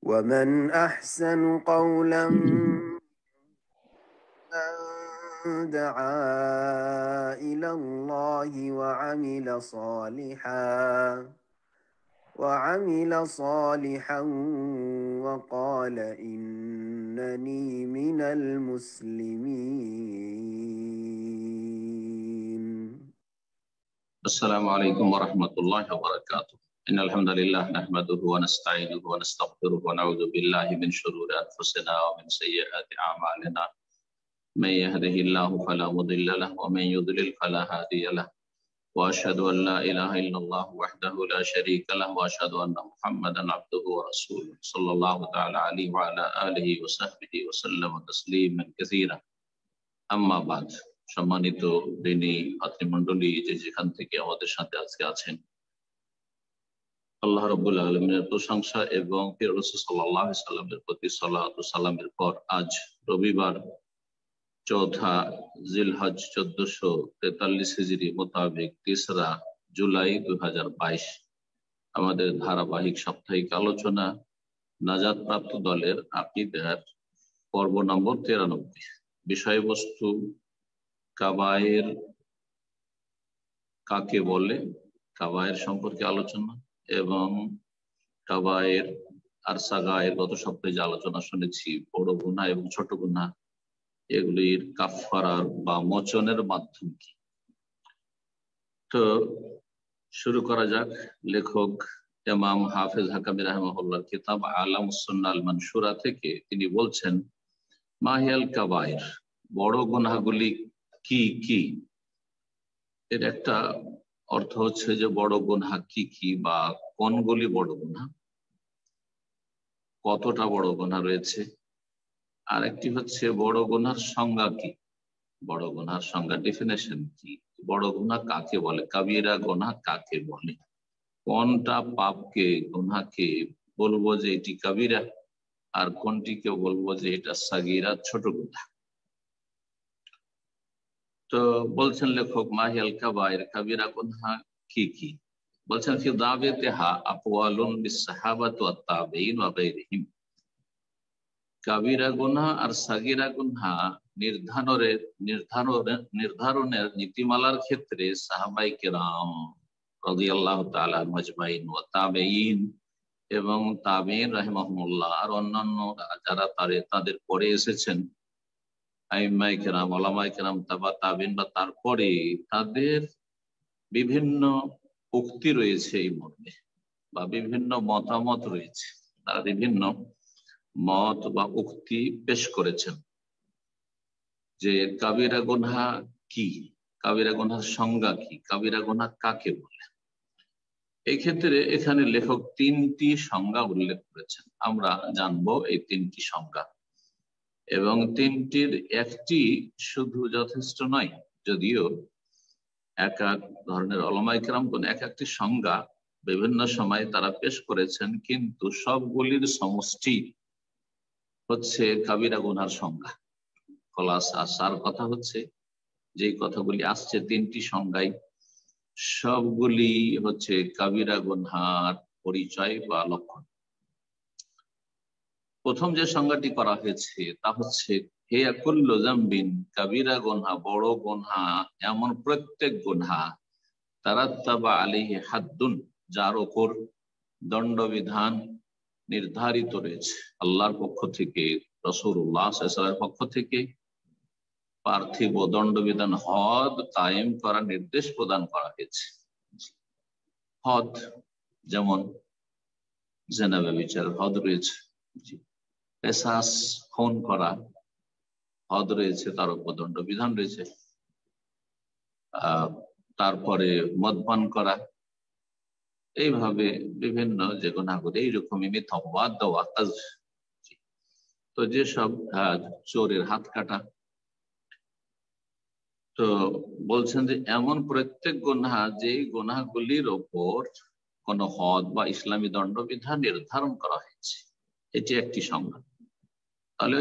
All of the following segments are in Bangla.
ومن أحسن قولا من دعا إلى الله وعمل صالحا وقال إنني من المسلمين. السلام عليكم ورحمة الله وبركاته. إن الحمد لله نحمده ونستعينه ونستغفره ونعوذ بالله من شرور أنفسنا ومن سيئات أعمالنا. من يهده الله فلا مضل له ومن يضلل فلا هادي له. وأشهد أن لا إله إلا الله وحده لا شريك له وأشهد أن محمدا عبده ورسوله صلى الله تعالى عليه وعلى آله وصحبه وسلم تسليما كثيرا. أما بعد, সম্মানিত দিনী ভাতৃমণ্ডলী যে যেখান থেকে আমাদের সাথে আজকে আছেন, আল্লাহ রাব্বুল আলামিনের প্রশংসা এবং প্রিয় রাসূল সাল্লাল্লাহু আলাইহি সাল্লামের প্রতি সালাত ও সালামের পর আজ রবিবার 4 জিলহজ 1443 হিজরি মোতাবেক 3 জুলাই 2022 আমাদের ধারাবাহিক সাপ্তাহিক আলোচনা নাজাত প্রাপ্ত দলের আকীদার পর্ব নম্বর 93। বিষয়বস্তু কাবায়ের কাকে বলে, কাবায়ের সম্পর্কে আলোচনা এবং কাবায়ের আর সাগায়ের গত সপ্তাহে যে আলোচনা শুনেছি, বড় গুনাহ এবং ছোট গুনাহ, এগুলির কাফফারার বা মোচনের মাধ্যম কি। তো শুরু করা যাক। লেখক ইমাম হাফেজ হাকামি রাহিমাহুল্লাহর কিতাব আলামুস সুন্নাহ আল মানসুরা থেকে তিনি বলছেন, মাহিয়াল কাবায়ের, বড় গুনাহগুলি কি কি। এর একটা অর্থ হচ্ছে যে বড় গুনাহ কি কি বা কোনগুলি বড় গুনাহ, কতটা বড় গুনাহ রয়েছে। আর একটি হচ্ছে বড় গুনাহর সংজ্ঞা কি, বড় গুনাহর সংজ্ঞা ডেফিনেশন কি, বড় গুনাহ কাকে বলে, কাবিরা গুনাহ কাকে বলে, কোনটা পাপকে গুনাহকে বলবো যে এটি কাবিরা আর কোনটিকে বলবো যে এটা সাগীরা ছোট গুনাহ। তো বলছেন লেখক, মাহিয়াল কাবায়ের, কাবিরা গুনাহ কি কি। বলছেন ফি দাবিতিহা আকওয়ালুন বিসসাহাবাতি ওয়াত তাবিঈন ওয়া গায়রিহিম। কাবিরা গুনাহ আর সাগীরা গুনাহ নির্ধারণের নীতিমালার ক্ষেত্রে সাহাবায়ে কেরাম রাদিয়াল্লাহু তাআলা আজমাইন ওয়া তাবিঈন এবং তাবিঈন রাহিমাহুমুল্লাহ আর অন্যান্য যারা তাদের পরে এসেছেন, আইম্মায়ে কেরাম, উলামায়ে কেরাম, তাবিঈন বা তারপরে, তাদের বিভিন্ন উক্তি রয়েছে এই মর্মে বা বিভিন্ন মতামত রয়েছে। তারা বিভিন্ন মত বা উক্তি পেশ করেছেন যে কাবিরা গুনাহ কি, কাবিরা গুনাহর সংজ্ঞা কি, কাবিরা গুনাহ কাকে বলে। এই ক্ষেত্রে এখানে লেখক 3টি সংজ্ঞা উল্লেখ করেছেন। আমরা জানবো এই 3টি সংজ্ঞা, এবং 3টির একটি শুধু যথেষ্ট নয়, যদিও এক এক ধরনের উলামায়ে কেরামগণ এক একটি সংজ্ঞা বিভিন্ন সময় তারা পেশ করেছেন, কিন্তু সবগুলির সমষ্টি হচ্ছে কাবিরা গুনাহর সংজ্ঞা। খোলাসা সার কথা হচ্ছে, যে কথাগুলি আসছে 3টি সংজ্ঞায়, সবগুলি হচ্ছে কাবিরা গুনাহর পরিচয় বা লক্ষণ। প্রথম যে সংজ্ঞাটি করা হয়েছে তা হচ্ছে, হিয়া কুল্লু যামবিন, কাবিরা গুনাহ, বড় গুনাহ এমন প্রত্যেক গুনাহ, তারাত্তাবা আলাইহি হাদ্দুন, যার উপর দণ্ডবিধান নির্ধারিত রয়েছে আল্লাহর পক্ষ থেকে, রাসূলুল্লাহ সাল্লাল্লাহু আলাইহি ওয়াসাল্লামের পক্ষ থেকে, পার্থিব দণ্ডবিধান হদ কায়েম করার নির্দেশ প্রদান করা হয়েছে। হদ যেমন জিনা ব্যভিচার হদ রয়েছে, কিসাস খুন করা হদ রয়েছে, তার উপর দণ্ডবিধান রয়েছে। তারপরে মদপান করা, এইভাবে বিভিন্ন যে গুনাহগুলি এইরকমই, মিথ্যা অপবাদ দেওয়া, তো যেসব চোরের হাত কাটা। তো বলছেন যে এমন প্রত্যেক গুনাহ, যে গুনাহগুলির ওপর কোন হদ বা ইসলামী দণ্ডবিধান নির্ধারণ করা হয়েছে, এটি একটি সংজ্ঞা। তাহলে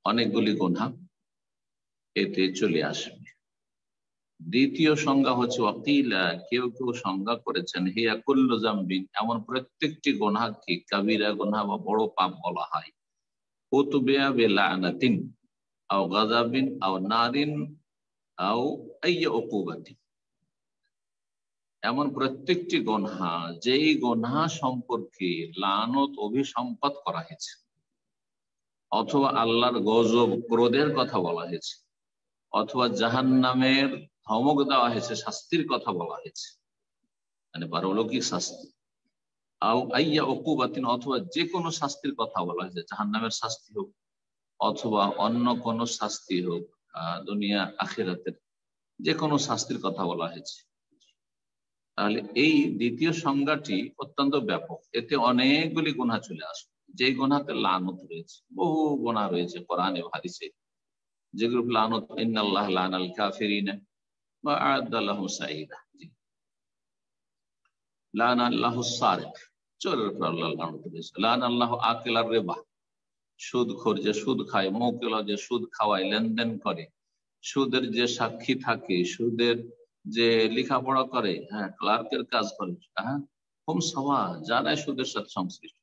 অনেকগুলি গুনাহ এতে চলে আসবে। দ্বিতীয় সংজ্ঞা হচ্ছে ওয়াকিলা, কেউ কেউ সংজ্ঞা করেছেন হিয়া কুল্লু জামবিন, এমন প্রত্যেকটি গুনাহকে কাবিরা গুনাহ বা বড় পাপ বলা হয়। উতবিয়া বিলানাতিন আও গাযাবিন আও নারিন আও আইয়্যা উকুবাতিন, এমন প্রত্যেকটি গুনাহ যেই গুনাহ সম্পর্কে লানত অভিসম্পাত করা হয়েছে, অথবা আল্লাহর গজব ক্রোধের কথা বলা হয়েছে, অথবা জাহান্নামের ধমক দেওয়া হয়েছে, শাস্তির কথা বলা হয়েছে, মানে পারলৌকিক শাস্তি, আও আইয়া উকুবাতিন, অথবা যে কোনো শাস্তির কথা বলা হয়েছে, জাহান্নামের শাস্তি হোক অথবা অন্য কোনো শাস্তি হোক, দুনিয়া আখিরাতের যে কোনো শাস্তির কথা বলা হয়েছে। তাহলে এই দ্বিতীয় সংজ্ঞাটি অত্যন্ত ব্যাপক, এতে অনেকগুলি গুনাহ চলে আসে, যে গুনাহতে লানত রয়েছে, বহু গুনাহ রয়েছে কোরআনে হাদিসে, যেগুলো লানত, ইন্নাল্লাহ লানাল কাফিরিনা ওয়া আ'আদ্দা লাহুম সাঈরা, লানাল্লাহু সারিক, চোরের উপর আল্লাহ লানত রয়েছে, লানাল্লাহু আকিলার রিবা, সুদখোর যে সুদ খায়, মুকিলা যে সুদ খাওয়ায়, লেনদেন করে, সুদের যে সাক্ষী থাকে, সুদের যে লেখাপড়া করে, হ্যাঁ, ক্লার্কের কাজ করে, হ্যাঁ, হুম সাওয়া, যারাই সুদের সাথে সংশ্লিষ্ট।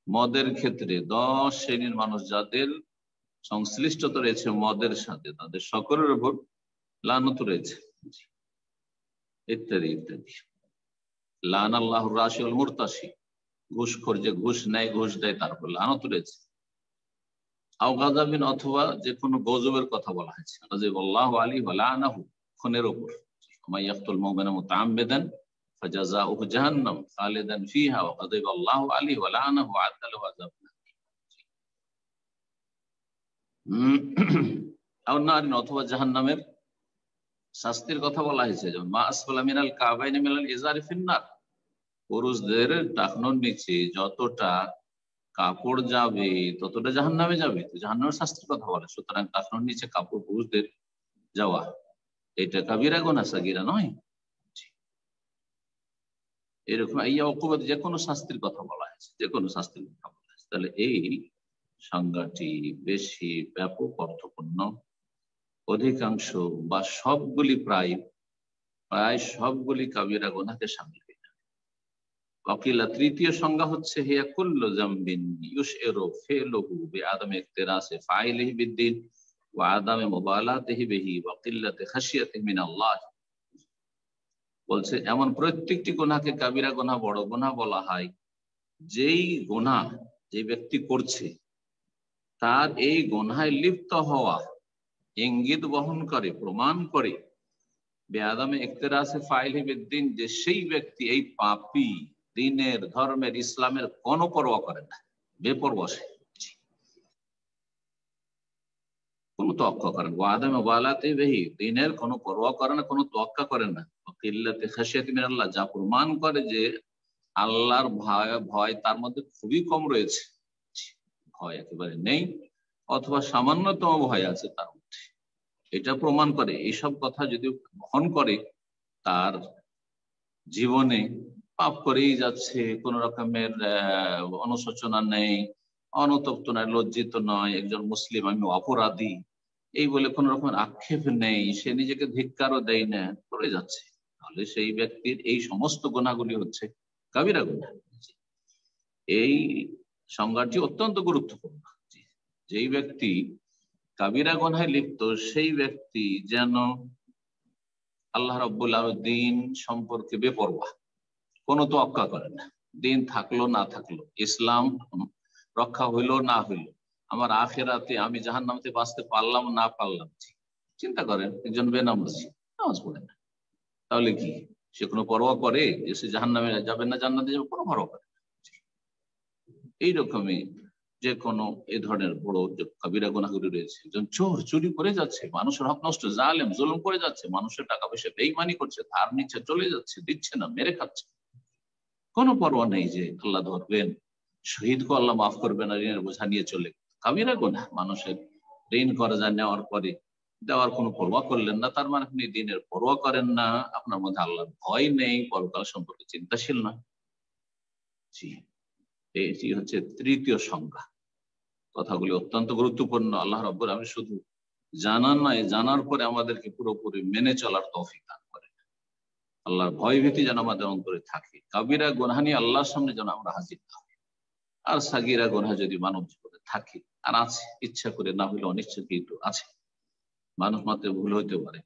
মদের ক্ষেত্রে 10 শ্রেণীর মানুষ যাদের সংশ্লিষ্টতা রয়েছে মদের সাথে, তাদের সকলের উপর লানত রয়েছে, ইত্যাদি ইত্যাদি। লানাল্লাহু রাশিউল মুরতাশি, ঘুষখোর যে ঘুষ নেয়, ঘুষ দেয়, তার উপর লানত রয়েছে। আও গাযাবিন, অথবা যে কোনো গজবের কথা বলা হয়েছে, গাযাবাল্লাহু আলাইহি ওয়া লানাহু, খুনের উপর, মাইয়াকতুল মুমিনা মুতাআম্মিদান ফাজাযাউহু জাহান্নাম খালিদান ফিহা ওয়া গাযাবাল্লাহু আলাইহি ওয়া লানাহু ওয়া আ'আদ্দা লাহু আযাবান। আও নারিন, অথবা জাহান্নামের শাস্তির কথা বলা হয়েছে, যেমন মা আসফালা মিনাল কাবাইনি মিনাল ইজারি ফিন্নার, পুরুষদের টাকনোর নিচে যতটা কাপড় যাবে ততটা জাহান্নামে যাবে, তো জাহান্নামের শাস্তির কথা বলে। সুতরাং টাকনোর নিচে কাপড় পুরুষদের যাওয়া, এটা কাবিরা গুনাহ, সাগীরা নয়। এরকম ইয়া উকুবাত, যে কোনো শাস্তির কথা বলা হয়েছে, যে কোনো শাস্তির কথা বলা হয়েছে। তাহলে এই সংজ্ঞাটি বেশি ব্যাপক অর্থপূর্ণ, অধিকাংশ বা সবগুলি প্রায় সবগুলি কাবিরা গুনাহকে শামিল করে। ওয়াকিলা, তৃতীয় সংজ্ঞা হচ্ছে হিয়া কুল্লু যামবিন ইউশইরু ফিলুহু বিআদামি ইকতিরাসি ফাইলিহি বিদ্দিন ওয়া আদামি মুবালাতিহি বিহি ওয়া কিল্লাতি খাশিয়াতিহি মিনাল্লাহ। বলছে এমন প্রত্যেকটি গুনাহকে কাবিরা গুনাহ, বড় গুনাহ বলা হয়, যেই গুনাহ যে ব্যক্তি করছে তার এই গুনাহে লিপ্ত হওয়া ইঙ্গিত বহন করে, প্রমাণ করে, বেআদামে ইকতিরাসে ফাইলিহি বিদ্দিন, যে সেই ব্যক্তি, এই পাপী, দ্বীনের, ধর্মের, ইসলামের কোনো পরোয়া করে না, বেপরোয়া, কোনো তোয়াক্কা করেন, ওয়াদামে মুবালাতিহি বিহি, দ্বীনের কোনো পরোয়া করে না, কোনো তোয়াক্কা করেন না, কিল্লাতি খাশিয়াতি মিনাল্লাহ, যা প্রমাণ করে যে আল্লাহর ভয় তার মধ্যে খুবই কম রয়েছে, ভয় একেবারে নেই, অথবা সামান্যতম ভয় আছে তার মধ্যে, এটা প্রমাণ করে। এইসব কথা যদি বহন করে, তার জীবনে পাপ করেই যাচ্ছে, কোন রকমের অনুশোচনা নেই, অনুতপ্ত নয়, লজ্জিত নয়, একজন মুসলিম আমি অপরাধী এই বলে কোন রকমের আক্ষেপ নেই, সে নিজেকে ধিক্কারও দেয় না, করে যাচ্ছে, তাহলে সেই ব্যক্তির এই সমস্ত গুনাহগুলি হচ্ছে কাবিরা গুনাহ। এই সংজ্ঞাটি অত্যন্ত গুরুত্বপূর্ণ। যেই ব্যক্তি কাবিরা গুনাহে লিপ্ত, সেই ব্যক্তি যেন আল্লাহ রাব্বুল আলামিন দ্বীন সম্পর্কে বেপরোয়া, কোনো তোয়াক্কা করে না, দ্বীন থাকলো না থাকলো, ইসলাম রক্ষা হইলো না হইলো, আমার আখিরাতে আমি জাহান্নাম থেকে বাঁচতে পারলাম না পারলাম, চিন্তা করেন একজন বেনামাজি নামাজ পড়ে না, তাহলে কি সে কোনো পরোয়া করে যে সে জাহান্নামে যাবে না জান্নাতে যাবে? কোনো পরোয়া করে না। এইরকমই যে কোনো এ ধরনের বড় যে কাবিরা গুনাহগুলি রয়েছে, একজন চোর চুরি করে যাচ্ছে, মানুষের হক নষ্ট, জালেম জুলুম করে যাচ্ছে, মানুষের টাকা পয়সা বেঈমানি করছে, ধার নিচ্ছে, চলে যাচ্ছে, দিচ্ছে না, মেরে খাচ্ছে, কোনো পরোয়া নেই যে আল্লাহ ধরবেন, শহীদকে আল্লাহ মাফ করবেন, আর ঋণের বোঝা নিয়ে চলে, কাবিরা গুনাহ। মানুষের ঋণ কর্জা নেওয়ার পরে দেওয়ার কোনো পরোয়া করলেন না, তার মানে আপনি দিনের পরোয়া করেন না, আপনার মধ্যে আল্লাহর ভয় নেই, পরকাল সম্পর্কে চিন্তাশীল না। জি, এটি হচ্ছে তৃতীয় সংজ্ঞা। কথাগুলি অত্যন্ত গুরুত্বপূর্ণ। আল্লাহ রাব্বুল আলামিন শুধু জানা নয়, জানার পরে আমাদেরকে পুরোপুরি মেনে চলার তৌফিক দান করে। আল্লাহর ভয় ভীতি যেন আমাদের অন্তরে থাকে। কাবিরা গুনাহ নিয়ে আল্লাহর সামনে যেন আমরা হাজির না হই। আর সাগিরা গুনাহ যদি মানব জীবনে থাকে, আর আছে, ইচ্ছা করে না হলে অনিচ্ছাকৃত আছে, মানুষ মাত্র ভুল হইতে পারে,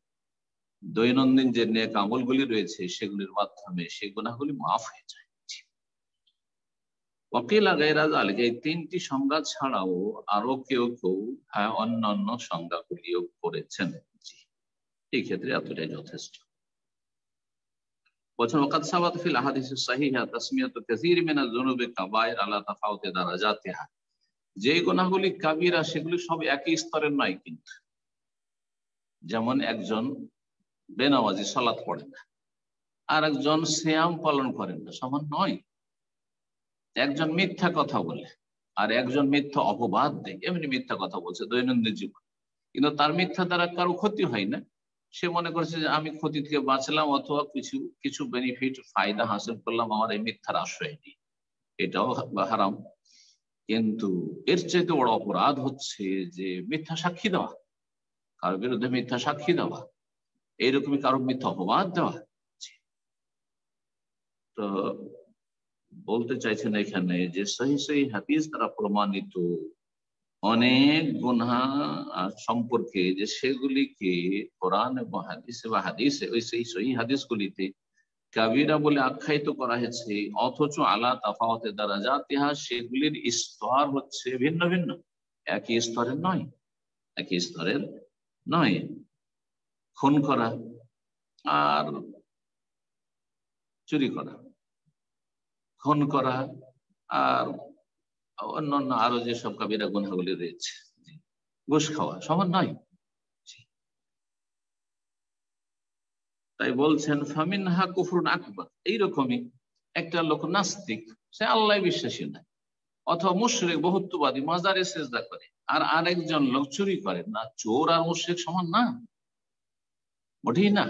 দৈনন্দিন যে নেক আমলগুলি রয়েছে সেগুলির মাধ্যমে সেই গুনাহগুলি মাফ হয়ে যায়। ওয়াকিলা গায়রা যালিকা, এই তিনটি সংজ্ঞা ছাড়াও আরো কেউ কেউ অন্যান্য সংজ্ঞাগুলিও করেছেন। জি, এই ক্ষেত্রে এতটাই যথেষ্ট। বলছেন ওয়াকাদ সাবাত ফিল আহাদিসিস সাহিহা তাসমিয়াতু কাসীর মিনাজ যুনুবি কাবায়ের আলা তাফাউতি দারাজাতিহা, যে গুনাহগুলি কাবিরা সেগুলি সব একই স্তরের নয় কিন্তু। যেমন একজন বেনামাজি সালাত পড়ে না, আর একজন সিয়াম পালন করেন না, সমান নয়। একজন মিথ্যা কথা বলে আর একজন মিথ্যা অপবাদ দেয়, এমনি মিথ্যা কথা বলছে দৈনন্দিন জীবন, কিন্তু তার মিথ্যা দ্বারা কারো ক্ষতি হয় না। সে মনে করছে যে আমি ক্ষতি থেকে বাঁচলাম, অথবা কিছু কিছু বেনিফিট ফায়দা হাসিল করলাম আমার এই মিথ্যার আশ্রয় নিয়ে, এটাও হারাম। কিন্তু এর চাইতে বড় অপরাধ হচ্ছে যে মিথ্যা সাক্ষী দেওয়া, কারোর বিরুদ্ধে মিথ্যা সাক্ষী দেওয়া, এইরকমই কারো মিথ্যা অপবাদ দেওয়া। তো বলতে চাইছেন এখানে যে সহি সহি হাদিস দ্বারা প্রমাণিত অনেক গুনাহ সম্পর্কে, যে সেগুলিকে কোরআন এবং হাদিসে বা হাদিসে ওই সেই সহি হাদিসগুলিতে কাবিরা বলে আখ্যায়িত করা হয়েছে, অথচ আলা তাফাওয়াতে দারাজাতিহা সেগুলির স্তর হচ্ছে ভিন্ন ভিন্ন, একই স্তরের নয়, একই স্তরের নয়। খুন করা আর চুরি করা, খুন করা আর অন্যান্য আরো যেসব কাবিরা গুনাহগুলি রয়েছে, ঘুষ খাওয়া সমান নয়। তাই বলছেন ফামিনহা কুফরুন আকবার, এইরকমই একটা লোক নাস্তিক, সে আল্লাহ বিশ্বাসী না, অথবা মুশরিক বহুত্ববাদী মাজারে সেজদা করে, আর আরেকজন লোক চুরি করে না, চোর আর মুশরিক সমান না, মোটেই না।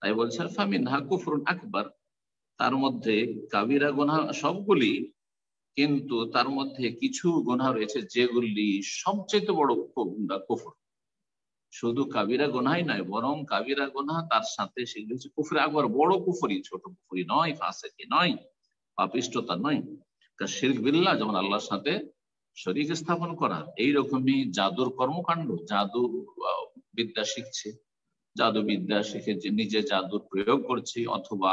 তাই বলছেন ফামিনহা কুফরুন আকবার, তার মধ্যে কাবিরা গুনাহ সবগুলি, কিন্তু তার মধ্যে কিছু গুনাহ রয়েছে যেগুলি সবচেয়ে বড় কুফর। শুধু কাবিরা গুনাহ নয়, বরং কাবিরা গুনাহ তার সাথে সেগুলি হচ্ছে কুফরে আকবার, বড় কুফরি, ছোট কুফরি নয়, ফাসিকি নয়, পাপিষ্ঠতা নয়। শিরক বিল্লাহ, যেমন আল্লাহর সাথে শরীক স্থাপন করা, এইরকমই জাদুর কর্মকাণ্ড, জাদু বিদ্যা শিখছে, জাদু বিদ্যা শিখে যে নিজে জাদুর প্রয়োগ করছে, অথবা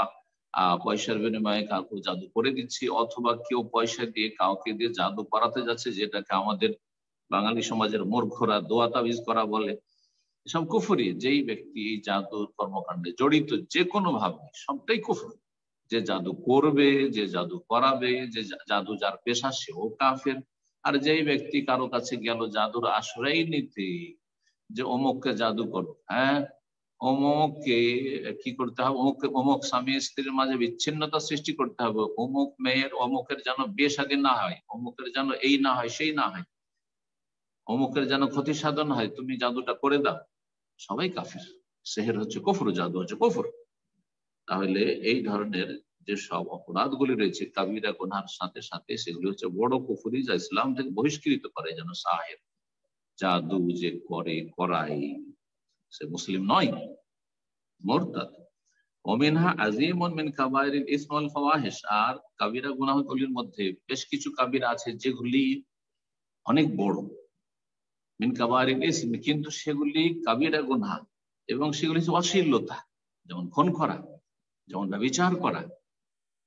পয়সার বিনিময়ে কাউকে জাদু করে দিচ্ছি, অথবা কেউ পয়সা দিয়ে কাউকে দিয়ে জাদু করাতে যাচ্ছে, যেটাকে আমাদের বাঙালি সমাজের মূর্খরা দোয়া তাবিজ করা বলে। এসব কুফরি। যেই ব্যক্তি এই জাদুর কর্মকাণ্ডে জড়িত যে কোনো ভাবে, সবটাই কুফর। যে জাদু করবে, যে জাদু করাবে, যে জাদু যার পেশা, সেও কাফের। আর যেই ব্যক্তি কারো কাছে গেল জাদুর আশ্রয় নিতে, যে অমুককে জাদু করো, হ্যাঁ অমুককে কি করতে হবে, অমুক স্বামী স্ত্রীর মাঝে বিচ্ছিন্নতা সৃষ্টি করতে হবে, অমুক মেয়ের অমুকের যেন বিয়ে শাদী না হয়, অমুকের যেন এই না হয় সেই না হয়, অমুকের যেন ক্ষতি সাধন হয়, তুমি জাদুটা করে দাও, সবাই কাফের। সেহের হচ্ছে কুফর, জাদু হচ্ছে কুফর। তাহলে এই ধরনের যে সব অপরাধগুলি রয়েছে কাবিরা গুনার সাথে সাথে, সেগুলি হচ্ছে বড় কুফরি, যা ইসলাম থেকে বহিষ্কৃত করে। যেন সাহের, জাদু যে করে করায়, সে মুসলিম নয়, মুরতাদ। ওমিনহা আজিমুন মিন কাবাইরিল ইসম ওয়াল ফাওয়াহিশ, আর কাবিরা গুনাহগুলির মধ্যে বেশ কিছু কাবিরা আছে যেগুলি অনেক বড়, মিন কাবাইরিল ইসম, কিন্তু সেগুলি কাবিরা গুনাহ, এবং সেগুলি হচ্ছে অশ্লীলতা, যেমন খুন করা, যেমন ব্যভিচার করা।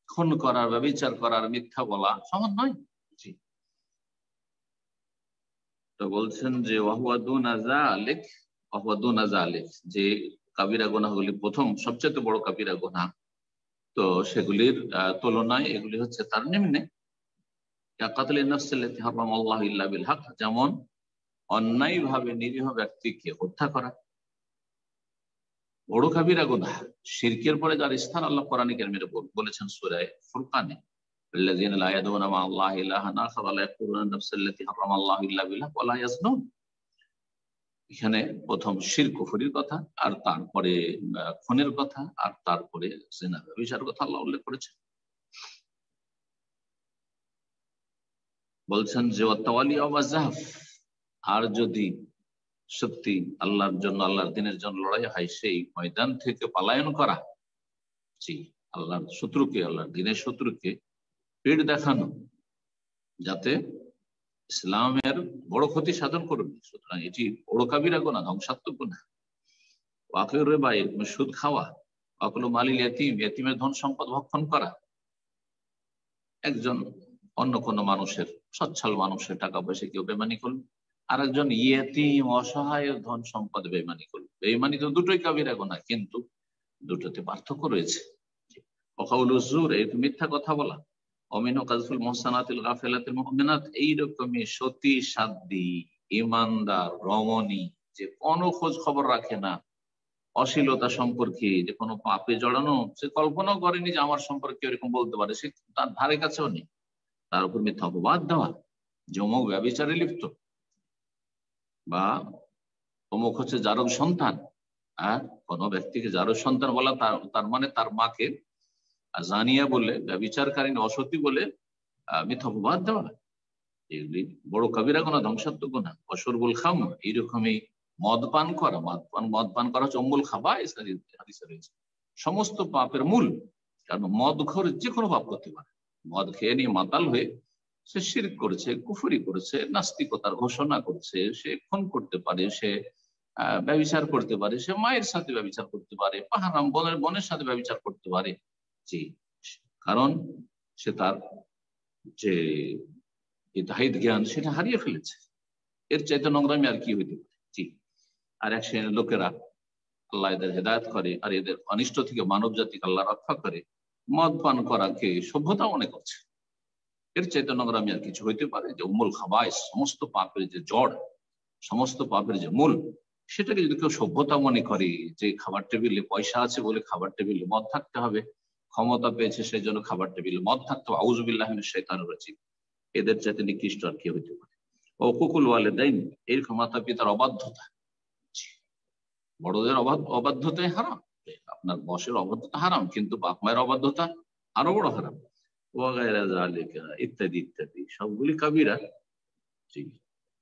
খুন করার, ব্যভিচার করার, মিথ্যা বলা সমান নয়। জি, তো বলছেন যে ওয়াহুয়া দুনা যালিক, ওয়াহুয়া দুনা যালিক, যে কাবিরা গুনাহগুলি প্রথম সবচেয়ে বড় কাবিরা গুনাহ, তো সেগুলির তুলনায় এগুলি হচ্ছে তার নিম্নে। যেমন অন্যায় ভাবে নিরীহ ব্যক্তিকে হত্যা করা, বড় কাবিরা গুনাহ। শিরকের পরে যার স্থান আল্লাহ কোরআনে কারিমে বলেছেন সূরা ফুরকানে, الذين لا يدعون مع الله إلها آخر ولا يقتلون النفس التي حرم الله إلا بالحق ولا يزنون। এখানে প্রথম শিরক কুফরির কথা, আর তারপরে খুনের কথা, আর তারপরে জিনা ব্যভিচারের কথা আল্লাহ উল্লেখ করেছেন। বলছেন যে ওয়াতাওয়ালি ওয়া জাহফ, আর যদি সত্যি আল্লাহর জন্য, আল্লাহর দিনের জন্য লড়াই হয়, সেই ময়দান থেকে পলায়ন করা, জি, আল্লাহর শত্রুকে, আল্লাহর দিনের শত্রুকে পিঠ দেখানো, যাতে ইসলামের বড় ক্ষতি সাধন করবে। সুতরাং এটি বড় কাবিরা গুনাহ, ধ্বংসাত্মক গুনাহ। ওয়াকিউর রিবা, সুদ খাওয়া, ওয়াকুলু মালিল ইয়াতীম, ইয়াতীমের ধন সম্পদ ভক্ষণ করা। একজন অন্য কোনো মানুষের, সচ্ছল মানুষের টাকা পয়সা কেউ বেমানি করল, আর একজন ইয়েতিম অসহায়ের ধন সম্পদ বেমানি করল। বেমানি তো দুটোই কাবিরা গুনাহ, কিন্তু দুটোতে পার্থক্য রয়েছে। ওয়াকাউলুজ জুর, এই মিথ্যা কথা বলা। অমিন কাযফুল মুহসানাতিল গাফিলাতিল মুমিনাত, এইরকমই সতী সাধ্বী ইমানদার রমণী যে কোনো খোঁজ খবর রাখে না অশ্লীলতা সম্পর্কে, যে কোনো পাপে জড়ানো, সে কল্পনাও করেনি যে আমার সম্পর্কে এরকম বলতে পারে, সে তার ধারে কাছেও নেই। তার উপর মিথ্যা অপবাদ দেওয়া, যে অমুক ব্যভিচারে লিপ্ত, বা অমুক হচ্ছে জারজ সন্তান। আর কোনো ব্যক্তিকে জারজ সন্তান বলা, তার মানে তার মাকে জানিয়া বলে, ব্যভিচারকারী অসতী বলে মিথ্যা অপবাদ দেওয়া, এগুলি বড় কাবিরা গুনাহ, ধ্বংসাত্মক গুনাহ। অশরবুল খামর, এইরকমই মদ পান করা। মদ পান করা হচ্ছে উম্মুল খাবাইস, হাদিসে রয়েছে, সমস্ত পাপের মূল। কারণ মদ ঘর যে কোনো পাপ করতে পারে। মদ খেয়ে নিয়ে মাতাল হয়ে সে শিরক করেছে, কুফরি করেছে, নাস্তিকতার ঘোষণা করছে, সে খুন করতে পারে, সে ব্যভিচার করতে পারে, সে মায়ের সাথে ব্যভিচার করতে পারে, পাহারাম বোনের সাথে ব্যভিচার করতে পারে। জি, কারণ সে তার যে তাহিদ জ্ঞান সেটা হারিয়ে ফেলেছে। এর চাইতে নোংরামি আর কি হইতে পারে। জি, আর এক শ্রেণীর লোকেরা, আল্লাহ এদের হেদায়েত করে আর এদের অনিষ্ট থেকে মানব জাতিকে আল্লাহ রক্ষা করে, মদ পান করাকে সভ্যতা মনে করছে। এর চাইতে নোংরামি আর কিছু হইতে পারে? যে উম্মুল খাবাইস, সমস্ত পাপের যে জড়, সমস্ত পাপের যে মূল, সেটাকে যদি কেউ সভ্যতা মনে করে, যে খাবার টেবিলে পয়সা আছে বলে খাবার টেবিলে মদ থাকতে হবে, ক্ষমতা পেয়েছে সেই জন্য খাবার টেবিলে মদ থাকতে হবে, আউযু বিল্লাহি মিনাশ শাইতানির রাজিম, এদের চাইতে নিকৃষ্ট আর কি হইতে পারে? উকুকুল ওয়ালিদাইন, এরকম মাতা পিতার অবাধ্যতা। বড়দের অবাধ্যতাই হারাম, আপনার বসের অবাধ্যতা হারাম, কিন্তু বাপ মায়ের অবাধ্যতা আরো বড় হারাম। ইত্যাদি ইত্যাদি, সবগুলি কাবিরা।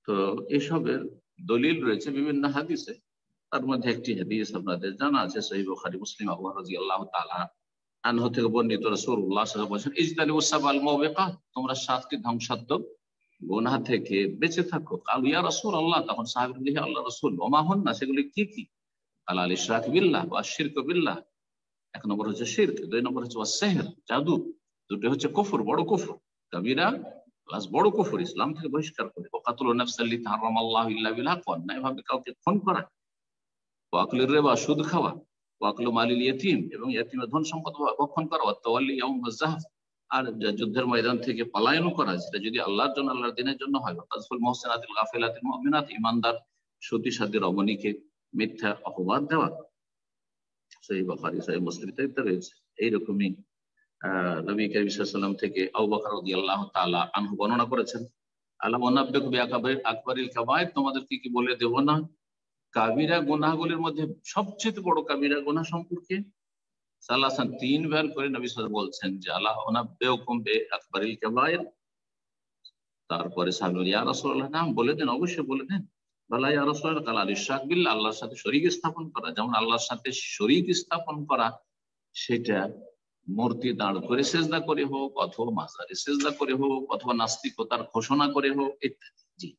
তো এসবের দলিল রয়েছে বিভিন্ন হাদিসে। তার মধ্যে একটি হাদিস আপনাদের জানা আছে, সহিহ বুখারী মুসলিম, আবু হুরায়রা রাদিয়াল্লাহু তাআলা আনহু থেকে বর্ণিত, রাসূলুল্লাহ সাল্লাল্লাহু আলাইহি ওয়াসাল্লাম বলেছেন, ইজতানিবুস সাবাল মুবিকাত, তোমরা 7টি ধ্বংসাত্মক গুনাহ থেকে বেঁচে থাকো। কালু ইয়া রাসূলুল্লাহ, তখন সাহাবীরা বললেন, আল্লাহর রাসূল, ওয়া মা হুন্না, সেগুলি কি কি? আলা আল ইশরাক বিল্লাহ ওয়া শিরক বিল্লাহ, 1 নম্বর হচ্ছে শিরক, 2 নম্বর হচ্ছে ওয়াসসিহর, জাদু, 2টি হচ্ছে কুফর, বড় কুফর, কাবীরা প্লাস বড় কুফর, ইসলাম থেকে বহিষ্কার করে। ওয়াকাতুলুন নাফসাল্লাতী হারামাল্লাহু ইল্লা বিল হক, অন্যায়ভাবে কাউকে খুন করা। ওয়াকলুর রিবা, সুদ খাওয়া। ওয়াকলু মালিল ইয়াতীম, এবং ইয়াতীমের ধন সম্পদ ভক্ষণ করা। ওয়াতাওয়াল্লি ইয়াউমাজ যাহফ, আর যুদ্ধের ময়দান থেকে পলায়ন করা, সেটা যদি আল্লাহর জন্য, আল্লাহর দিনের জন্য হয়। তাজফুল মুহসিনাতিল গাফিলাতিল মুমিনাত, ইমানদার সতী সাধ্বী রমণীকে মিথ্যা অপবাদ দেওয়া। সহিহ বুখারী, সহিহ মুসলিমে রয়েছে। এইরকমই নবী কারীম সাল্লাল্লাহু আলাইহি ওয়াসাল্লাম থেকে আবু বকর রাদিয়াল্লাহু তাআলা আনহু বর্ণনা করেছেন, আলা উনাব্বিউকুম বিআকবারিল কাবায়ের, তোমাদেরকে কি বলে দেব না কাবিরা গুনাহগুলির মধ্যে সবচেয়ে বড় কাবিরা গুনাহ সম্পর্কে? সালাসান, 3 বার করে নবী সাল্লাল্লাহু আলাইহি ওয়াসাল্লাম বলছেন যে আলা উনাব্বিউকুম বিআকবারিল কাবায়ের। তারপরে সাহাবীরা, ইয়া রাসূলুল্লাহ, নাম বলে দেন, অবশ্যই বলে দেন। বলা, ইয়া রাসূলুল্লাহ, কাল আল ইশরাক বিল্লাহ, আল্লাহর সাথে শরীক স্থাপন করা। যেমন আল্লাহর সাথে শরীক স্থাপন করা, সেটা মূর্তি দাঁড় করে সেজদা করে হোক, অথবা মাজারে সেজদা করে হোক, অথবা নাস্তিকতার ঘোষণা করে হোক, ইত্যাদি। জি,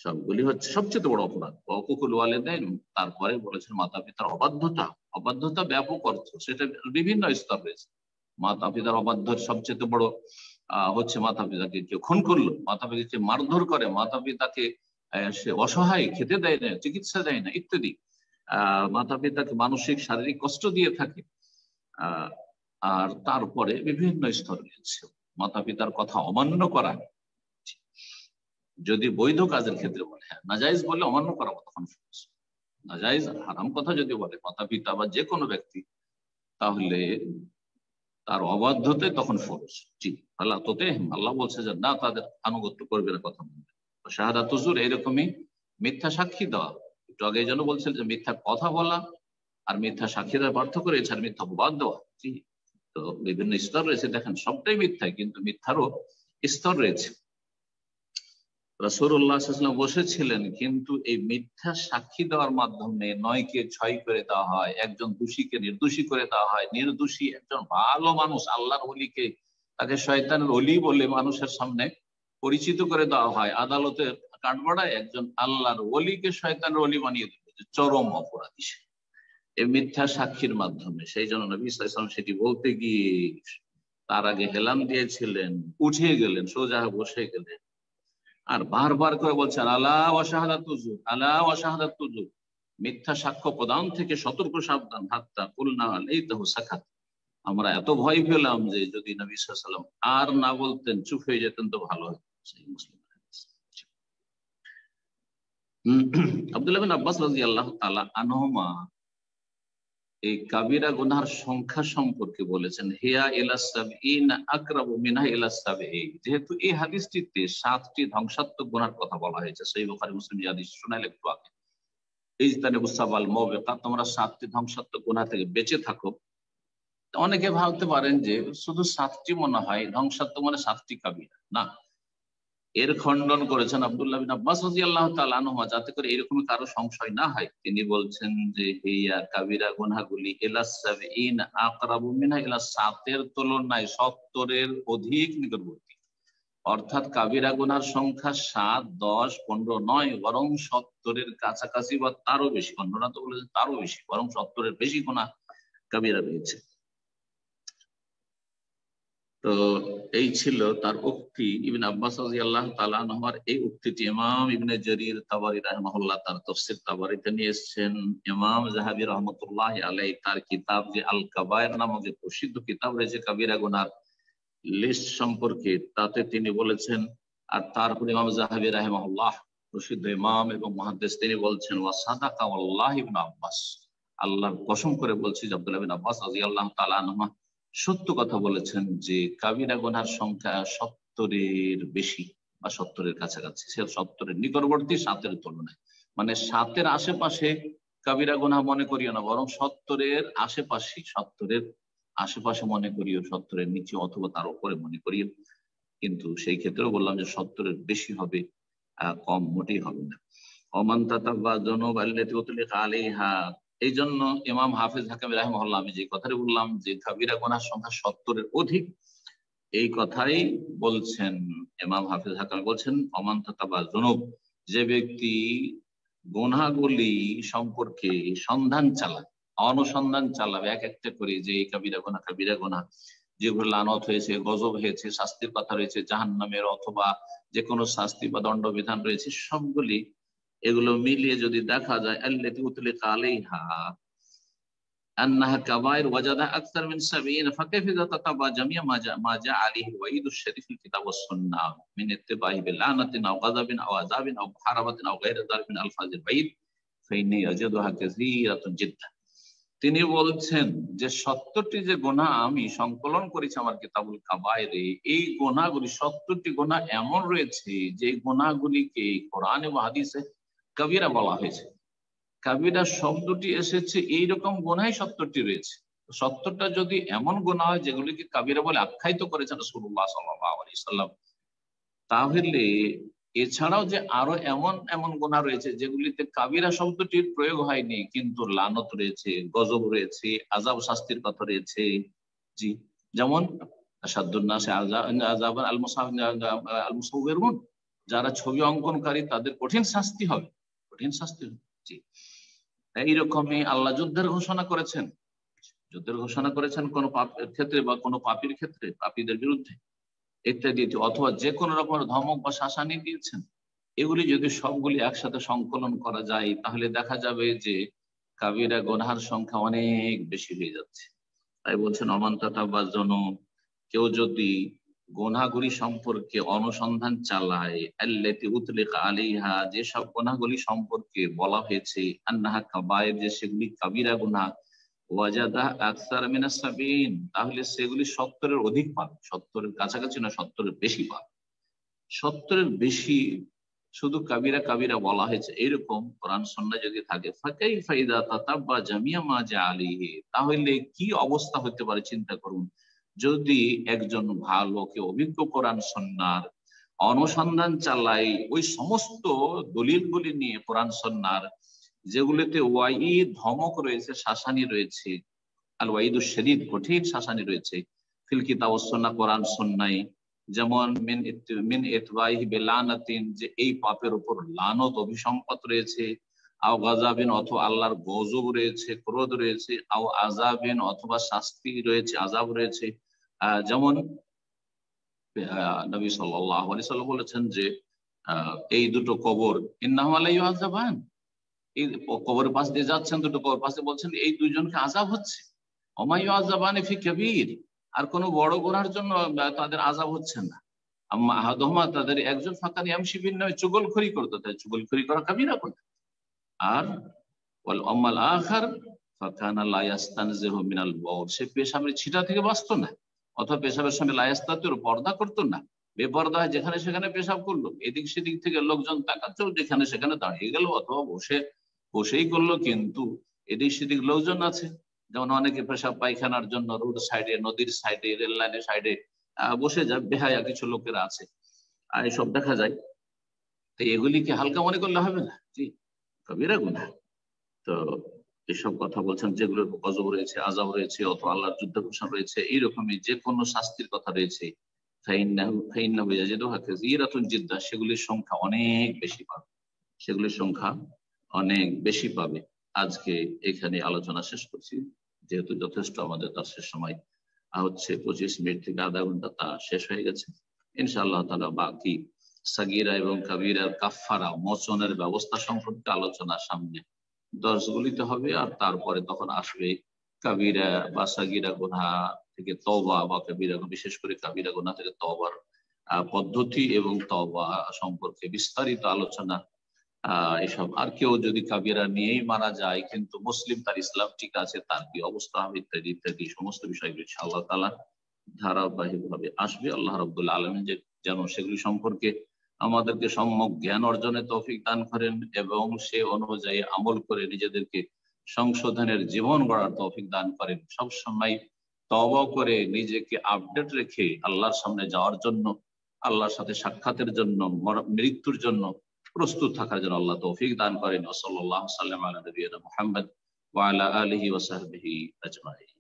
সবগুলি হচ্ছে সবচেয়ে বড় অপরাধ। ওয়াকুকুল ওয়ালিদাইন, তারপরে বলেছেন মাতা পিতার অবাধ্যতা। অবাধ্যতা ব্যাপক অর্থ, সেটা বিভিন্ন স্তর রয়েছে। মাতা পিতার অবাধ্যর সবচেয়ে বড় হচ্ছে মাতা পিতাকে কেউ খুন করলো, মাতা পিতাকে মারধর করে, মাতা পিতাকে সে অসহায়, খেতে দেয় না, চিকিৎসা দেয় না, ইত্যাদি। মাতা পিতাকে মানসিক শারীরিক কষ্ট দিয়ে থাকে। আর তারপরে বিভিন্ন স্তর রয়েছে। মাতা পিতার কথা অমান্য করা, যদি বৈধ কাজের ক্ষেত্রে বলে, হ্যাঁ, নাজায়েজ বলে অমান্য করা তখন ফরজ। নাজায়েজ হারাম কথা যদি বলে মাতা পিতা বা যে কোনো ব্যক্তি, তাহলে তার অবাধ্যতায় তখন ফরজ। জি, আল্লাহ তোতে, আল্লাহ বলছে যে না, তাদের আনুগত্য করবে না, কথা বলবে। শাহাদাতুজ জুর, এরকমই মিথ্যা সাক্ষী দেওয়া। একটু আগে যেন বলছিল যে মিথ্যা কথা বলা আর মিথ্যা সাক্ষী দেওয়ার পার্থক্য রয়েছে, আর মিথ্যা অপবাদ দেওয়া। জি, তো বিভিন্ন স্তর রয়েছে। দেখেন, সবটাই মিথ্যা, কিন্তু মিথ্যারও স্তর রয়েছে। তো রাসূলুল্লাহ সাল্লাল্লাহু আলাইহি ওয়াসাল্লাম বসেছিলেন, কিন্তু এই মিথ্যা সাক্ষী দেওয়ার মাধ্যমে নয়কে ছয় করে দেওয়া হয়, একজন দোষীকে নির্দোষী করে দেওয়া হয়, নির্দোষী একজন ভালো মানুষ আল্লাহর ওলিকে তাকে শয়তানের ওলি বলে মানুষের সামনে পরিচিত করে দেওয়া হয়, আদালতের কাঠগড়ায় একজন আল্লাহর ওলিকে শয়তানের ওলি বানিয়ে দেবে, চরম অপরাধী সে এই মিথ্যা সাক্ষীর মাধ্যমে। সেই জন্য নবী সাল্লাল্লাহু আলাইহি ওয়াসাল্লাম সেটি বলতে গিয়ে তার আগে হেলান দিয়েছিলেন, উঠে গেলেন, সোজা বসে গেলেন, আর বারবার করে বলছেন আলা ওয়া শাহাদাতুজ জুর, আলা ওয়া শাহাদাতুজ জুর, মিথ্যা সাক্ষ্য প্রদান থেকে সতর্ক সাবধান। হাত্তা কুলনা লাইতাহু সাকাত, আমরা এত ভয় পেলাম যে যদি নবী সাল্লাল্লাহু আলাইহি ওয়াসাল্লাম আর না বলতেন, চুপ হয়ে যেতেন তো ভালো হতো। সেই মুসলিম আব্দুল্লাহ বিন আব্বাস রাদিয়াল্লাহু তাআলা আনহুমা এই কাবিরা গুনার সংখ্যা সম্পর্কে বলেছেন, হিয়া ইলা সাবঈন আকরাবু মিনহা ইলা সাবঈন। যেহেতু এই হাদিসটিতে 7টি ধ্বংসাত্মক গুনার কথা বলা হয়েছে, সহিহ বুখারী মুসলিম যে হাদিস শোনাইলে একটু আগে, ইজতানিবুস সাবাল মুবিকাত, তোমরা 7টি ধ্বংসাত্মক গুনাহ থেকে বেঁচে থাকো। অনেকে ভাবতে পারেন যে শুধু 7টি মনে হয় ধ্বংসাত্মক, মানে 7টি কাবিরা না। এর খণ্ডন করেছেন আব্দুল্লাহ বিন আব্বাস রাদিয়াল্লাহু তাআলা আনহুমা, যাতে করে এরকম কারো সংশয় না হয়। তিনি বলছেন যে হিয়া কাবিরা গুনাহগুলি ইলা সাবঈন আকরাবু মিনহা ইলা, 7-এর তুলনায় 70-এর অধিক নিকটবর্তী। অর্থাৎ কাবিরা গুনার সংখ্যা 7, 10, 15 নয়, বরং 70-এর কাছাকাছি বা তারও বেশি। অন্যরা তো বলেছে তারও বেশি, বরং 70-এর বেশি গুনাহ কাবিরা রয়েছে। তো এই ছিল তার উক্তি। ইবনে আব্বাস রাদিয়াল্লাহু তাআলা আনহুর এই উক্তিটি ইমাম ইবনে জারীর তাবারী রাহিমাহুল্লাহ তার তাফসীর তাবারীতে নিয়ে এসেছেন। ইমাম যাহাবী রাহমাতুল্লাহি আলাইহি তার কিতাব যে আল কাবায়ের নামক যে প্রসিদ্ধ কিতাব রয়েছে কাবিরা গুনার লিস্ট সম্পর্কে, তাতে তিনি বলেছেন, আর তারপর ইমাম যাহাবী রাহিমাহুল্লাহ প্রসিদ্ধ ইমাম এবং মুহাদ্দিস, তিনি বলছেন ওয়া সাদাকা ওয়াল্লাহি ইবনে আব্বাস, আল্লাহর কসম করে বলছি যে আব্দুল্লাহ বিন আব্বাস রাদিয়াল্লাহু তাআলা আনহু সত্য কথা বলেছেন যে কাবিরা গুনার সংখ্যা 70-এর বেশি বা 70-এর কাছাকাছি। সে 70-এর নিকটবর্তী 7-এর তুলনায়, মানে 7-এর আশেপাশে কাবিরা গুনাহ মনে করিও না, বরং 70-এর আশেপাশে, 70-এর আশেপাশে মনে করিও, 70-এর নিচে অথবা তার উপরে মনে করিও। কিন্তু সেই ক্ষেত্রেও বললাম যে 70-এর বেশি হবে, কম মোটেই হবে না। ওমান তাতাব্বা যুনুব আল্লাতী উতলিকা আলাইহা, এই জন্য ইমাম হাফেজ হাকিম রাহিমাহুল্লাহ, আমি যে কথাটি বললাম যে কাবিরা গুনার সংখ্যা 70-এর অধিক, এই কথাই বলছেন ইমাম হাফেজ হাকিম, বলছেন ওমান তাতাব্বা যুনুব, যে ব্যক্তি গুনাহগুলি সম্পর্কে সন্ধান চালাবে, অনুসন্ধান চালাবে এক একটা করে, যে এই কাবিরা গুনাহ যেগুলো লানত হয়েছে, গজব হয়েছে, শাস্তির কথা রয়েছে জাহান্নামের, অথবা যে কোনো শাস্তি বা দণ্ডবিধান রয়েছে, সবগুলি এগুলো মিলিয়ে যদি দেখা যায় আল্লাতী উতলিকা আলাইহা আন্নাহা কাবায়ের ওয়াজাদা আকসার মিন 70, ফাকাইফা ইযা তাতাবা জামিয়া মা জা আলাইহিল ওয়াঈদুশ শরীফ ফিল কিতাব ওয়াস সুন্নাহ মিন ইত্তিবাহি বিল লানাতিন আও গাযাবিন আও আযাবিন আও মুহারাবাতিন আও গায়রি যালিকা মিন আলফাজিল ওয়াঈদ ফাইন্নী ইয়াজিদুহা কাসীরাতুন জিদ্দান। তিনি বলছেন যে 70টি যে গুনাহ আমি সংকলন করেছি আমার কিতাবুল কাবায়েরে, এই গুনাহগুলি 70টি গুনাহ এমন রয়েছে যে গুনাহগুলিকে কোরআন এবং হাদিসে কাবিরা বলা হয়েছে। কাবিরা শব্দটি এসেছে এইরকম গুনাহ 70টি রয়েছে। 70টা যদি এমন গুনাহ হয় যেগুলিকে কাবিরা বলে আখ্যায়িত করেছেন রাসূলুল্লাহ সাল্লাল্লাহু আলাইহি ওয়াসাল্লাম, তাহলে এছাড়াও যে আরো এমন এমন গুনাহ রয়েছে যেগুলিতে কাবিরা শব্দটির প্রয়োগ হয়নি, কিন্তু লানত রয়েছে, গজব রয়েছে, আযাব শাস্তির কথা রয়েছে। জি, যেমন আশাদ্দুন নাসি আযাবান আল মুসাউবিরুন, যারা ছবি অঙ্কনকারী তাদের কঠিন শাস্তি হবে, কঠিন শাস্তি হবে। জি, এইরকমই আল্লাহ যুদ্ধের ঘোষণা করেছেন, যুদ্ধের ঘোষণা করেছেন কোন পাপের ক্ষেত্রে বা কোন পাপীর ক্ষেত্রে, পাপীদের বিরুদ্ধে ইত্যাদি, অথবা যে কোনো রকমের ধমক বা শাসানি দিয়েছেন। এগুলি যদি সবগুলি একসাথে সংকলন করা যায় তাহলে দেখা যাবে যে কাবিরা গুনাহের সংখ্যা অনেক বেশি হয়ে যাচ্ছে। তাই বলছেন ওমান তাতাব্বা যুনুব, কেউ যদি গুনাহগুলি সম্পর্কে অনুসন্ধান চালায়, আল্লাতী উতলিকা আলাইহা, যে সব গুনাহগুলি সম্পর্কে বলা হয়েছে আন্নাহা কাবায়ের, যে সেগুলি কাবিরা গুনাহ, ওয়াজাদা আকসার মিনাস 70, তাহলে সেগুলি 70-এর অধিক পাবে, 70-এর কাছাকাছি না, 70-এর বেশি পাবে। 70-এর বেশি শুধু কাবিরা কাবিরা বলা হয়েছে, এরকম কোরআন সুন্নাহ যদি থাকে, ফাকাইফা ইযা তাতাব্বা জামিয়া মা জা আলাইহি, তাহলে কি অবস্থা হতে পারে চিন্তা করুন, যদি একজন ভালো, কে অভিজ্ঞ কোরআন সুন্নাহর অনুসন্ধান চালাই ওই সমস্ত দলিলগুলি নিয়ে কোরআন সুন্নাহর, যেগুলোতে ওয়াইদ ধমক রয়েছে, শাসানি রয়েছে, আল ওয়াইদুশ শাদীদ কঠিন শাসানি রয়েছে ফিল কিতাব ওয়াস সুন্নাহ কোরআন সুন্নাহয়। যেমন মিন ইতবাইহি বিলানাতিন, যে এই পাপের উপর লানত অভিসম্পাত রয়েছে, আও গাযাবিন অথবা আল্লাহর গজব রয়েছে, ক্রোধ রয়েছে, আও আযাবিন অথবা শাস্তি রয়েছে, আযাব রয়েছে। যেমন নবী সাল্লাল্লাহু আলাইহি ওয়াসাল্লাম বলেছেন যে এই দুটো কবর, ইন্নাহুমা লা ইউআযাবান, এই কবরের পাশ দিয়ে যাচ্ছেন, দুটো কবর পাশে, বলছেন এই দুইজনকে আযাব হচ্ছে। ওমা ইউআযাবানি ফি কাবীর, আর কোন বড় গুনার জন্য তাদের আযাব হচ্ছে না। আম্মা আহাদুহুমা, তাদের একজন ফাকান ইয়ামশি বিন নামে চুগলখড়ি করতো, তাই চুগলখড়ি করা কাবিরা গুনাহ। আর ওয়াল আম্মাল আখার ফাকানা লা ইয়াস্তানজিহু মিনাল বাউল, সে পেশাবের ছিটা থেকে বাঁচতো না, অথবা পেশাবের সঙ্গে লা ইয়াস্তাতির, পর্দা করতো না, বেপর্দা হয় যেখানে সেখানে পেশাব করলো, এদিক সেদিক থেকে লোকজন তাকাচ্ছেও যেখানে সেখানে দাঁড়িয়ে গেল, অথবা বসেই করলো, কিন্তু এদিক সেদিক লোকজন আছে। যেমন অনেকে পেশাব পায়খানার জন্য রোড সাইডে, নদীর সাইডে, রেল লাইনের সাইডে বসে যায়, বেহায়া কিছু লোকেরা আছে, আর এসব দেখা যায়। তো এগুলিকে হালকা মনে করলে হবে না, জি কবিরা গুনাহ। তো এসব কথা বলছেন যেগুলোর গজব রয়েছে, আযাব রয়েছে, অথবা আল্লাহর যুদ্ধ ঘোষণা রয়েছে, এইরকমই যে কোনো শাস্তির কথা রয়েছে, সেগুলির সংখ্যা অনেক বেশি পাবে, সেগুলির সংখ্যা অনেক বেশি পাবে। আজকে এখানে আলোচনা শেষ করছি, যেহেতু যথেষ্ট আমাদের তার শেষ সময় হচ্ছে 25 মিনিট থেকে আধা ঘন্টা, তা শেষ হয়ে গেছে। ইনশাআল্লাহ তাআলা বাকি সাগীরা এবং কাবীরার কাফফারা মোচনের ব্যবস্থা সম্পর্কে আলোচনা সামনে দর্শগুলিতে হবে, আর তারপরে তখন আসবে কাবীরা বা সাগীরা গুনাহ থেকে তওবা, বা কাবীরা, বিশেষ করে কাবীরা গুনাহ থেকে তওবার পদ্ধতি এবং তওবা সম্পর্কে বিস্তারিত আলোচনা। এসব, আর কেউ যদি কাবীরা নিয়েই মারা যায় কিন্তু মুসলিম, তার ইসলাম ঠিক আছে, তার কি অবস্থা হবে, ইত্যাদি ইত্যাদি সমস্ত বিষয়গুলো ইনশাআল্লাহ তাআলা ধারাবাহিকভাবে আসবে। আল্লাহ রাব্বুল আলামিন যেন সেগুলি সম্পর্কে আমাদেরকে সম্যক জ্ঞান অর্জনের তৌফিক দান করেন, এবং সে অনুযায়ী আমল করে নিজেদেরকে সংশোধনের জীবন গড়ার তৌফিক দান করেন। সবসময় তওবা করে নিজেকে আপডেট রেখে আল্লাহর সামনে যাওয়ার জন্য, আল্লাহর সাথে সাক্ষাতের জন্য, মৃত্যুর জন্য প্রস্তুত থাকার জন্য আল্লাহ তৌফিক দান করেন। সাল্লাল্লাহু আলা নবিয়িনা মুহাম্মদ ওয়া আলা আলিহি ওয়া সাহবিহি আজমাইন।